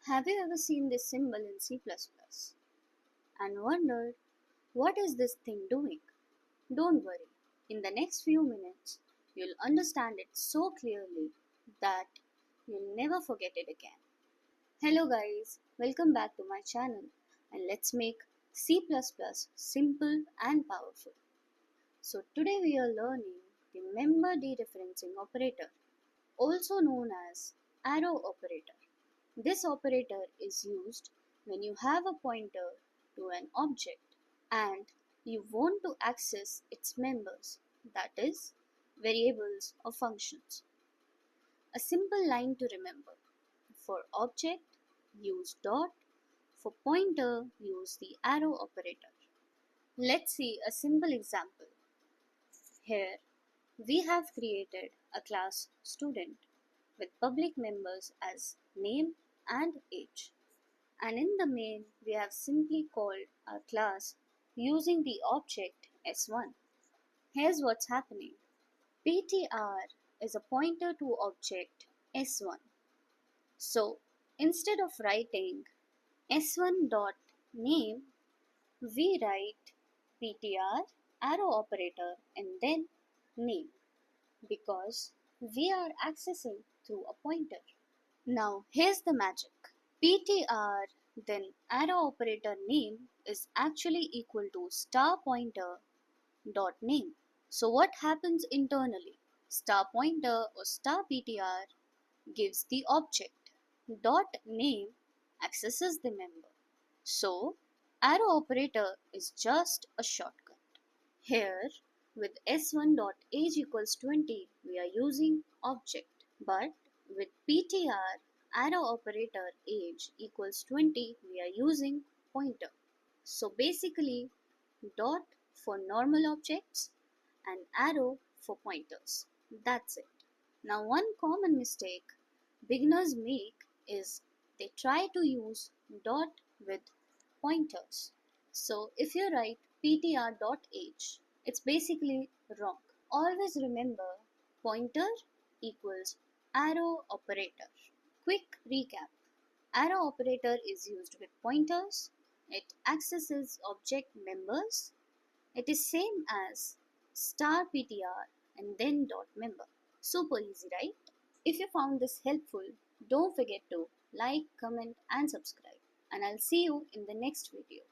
Have you ever seen this symbol in C++ and wondered, what is this thing doing? Don't worry, in the next few minutes, you'll understand it so clearly that you'll never forget it again. Hello guys, welcome back to my channel and let's make C++ simple and powerful. So today we are learning the Member Dereferencing Operator, also known as arrow operator. This operator is used when you have a pointer to an object and you want to access its members, that is, variables or functions. A simple line to remember. For object, use dot. For pointer, use the arrow operator. Let's see a simple example. Here, we have created a class student with public members as name and age. And in the main, we have simply called our class using the object S1. Here's what's happening. PTR is a pointer to object S1. So instead of writing S1.name, we write PTR arrow operator and then name because we are accessing through a pointer. Now here's the magic. PTR then arrow operator name is actually equal to star pointer dot name. So what happens internally? Star pointer or star PTR gives the object. Dot name accesses the member. So arrow operator is just a shortcut. Here with s1.age equals 20 we are using object, but with PTR arrow operator age equals 20 we are using pointer. So basically dot for normal objects and arrow for pointers. That's it. Now one common mistake beginners make is they try to use dot with pointers. So if you write ptr.age, it's basically wrong. Always remember pointer equals arrow operator. Quick recap. Arrow operator is used with pointers. It accesses object members. It is same as star PTR and then dot member. Super easy, right? If you found this helpful, don't forget to like, comment and subscribe. And I'll see you in the next video.